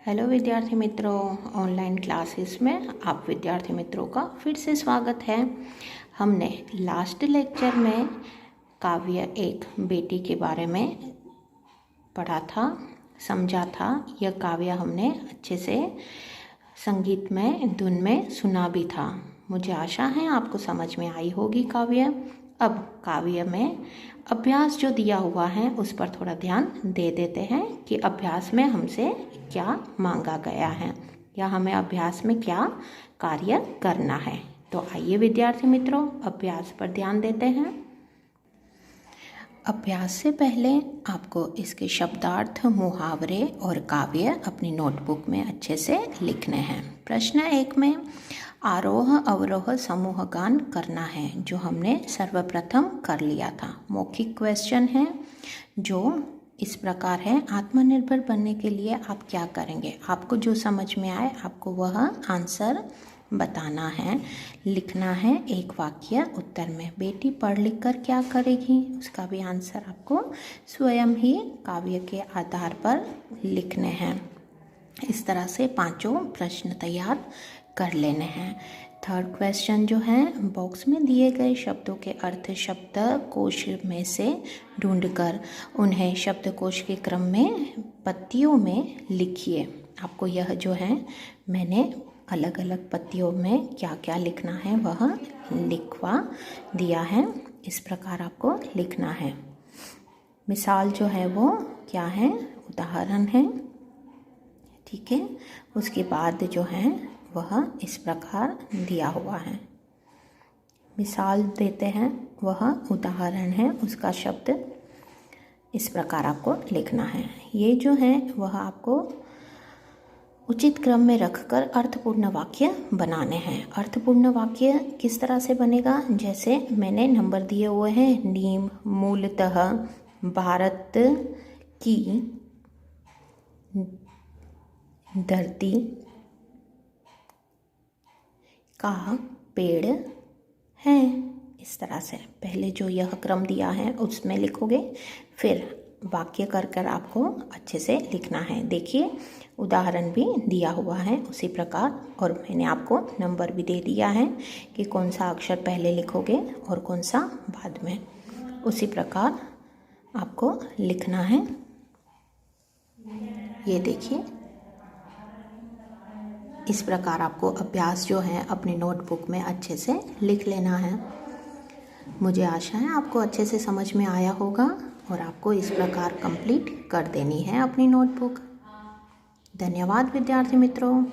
Hello विद्यार्थी मित्रों, online classes में आप विद्यार्थी मित्रों का फिर से स्वागत है। हमने लास्ट लेक्चर में काव्य एक बेटी के बारे में पढ़ा था, समझा था। यह काव्य हमने अच्छे से संगीत में धुन में सुना भी था। मुझे आशा है आपको समझ में आई होगी काव्य। अब काव्य में अभ्यास जो दिया हुआ है उस पर थोड़ा ध्यान दे देते हैं कि अभ्यास में हमसे क्या मांगा गया है या हमें अभ्यास में क्या कार्य करना है। तो आइए विद्यार्थी मित्रों, अभ्यास पर ध्यान देते हैं। अभ्यास से पहले आपको इसके शब्दार्थ, मुहावरे और काव्य अपनी नोटबुक में अच्छे से लिखने हैं। प्रश्न 1 में आरोह अवरोह समूह गान करना है, जो हमने सर्वप्रथम कर लिया था। मौखिक क्वेश्चन है जो इस प्रकार है, आत्मनिर्भर बनने के लिए आप क्या करेंगे। आपको जो समझ में आए आपको वह आंसर बताना है, लिखना है एक वाक्य उत्तर में। बेटी पढ़ लिख कर क्या करेगी, उसका भी आंसर आपको स्वयं ही काव्य के आधार पर लिखने हैं। इस तरह से पांचों प्रश्न तैयार कर लेने हैं। थर्ड क्वेश्चन जो है, बॉक्स में दिए गए शब्दों के अर्थ शब्दकोश में से ढूंढकर उन्हें शब्दकोश के क्रम में पत्तियों में लिखिए। आपको यह जो है मैंने अलग अलग पत्तियों में क्या क्या लिखना है वह लिखवा दिया है। इस प्रकार आपको लिखना है। मिसाल जो है वो क्या है, उदाहरण है, ठीक है। उसके बाद जो है वह इस प्रकार दिया हुआ है। मिसाल देते हैं, वह उदाहरण है, उसका शब्द इस प्रकार आपको लिखना है। ये जो है वह आपको उचित क्रम में रखकर अर्थपूर्ण वाक्य बनाने हैं। अर्थपूर्ण वाक्य किस तरह से बनेगा, जैसे मैंने नंबर दिए हुए हैं। नीम मूलतः भारत की धरती का पेड़ है। इस तरह से पहले जो यह क्रम दिया है उसमें लिखोगे, फिर वाक्य कर कर आपको अच्छे से लिखना है। देखिए उदाहरण भी दिया हुआ है उसी प्रकार, और मैंने आपको नंबर भी दे दिया है कि कौन सा अक्षर पहले लिखोगे और कौन सा बाद में। उसी प्रकार आपको लिखना है। ये देखिए, इस प्रकार आपको अभ्यास जो है अपनी नोटबुक में अच्छे से लिख लेना है। मुझे आशा है आपको अच्छे से समझ में आया होगा और आपको इस प्रकार कंप्लीट कर देनी है अपनी नोटबुक। धन्यवाद विद्यार्थी मित्रों।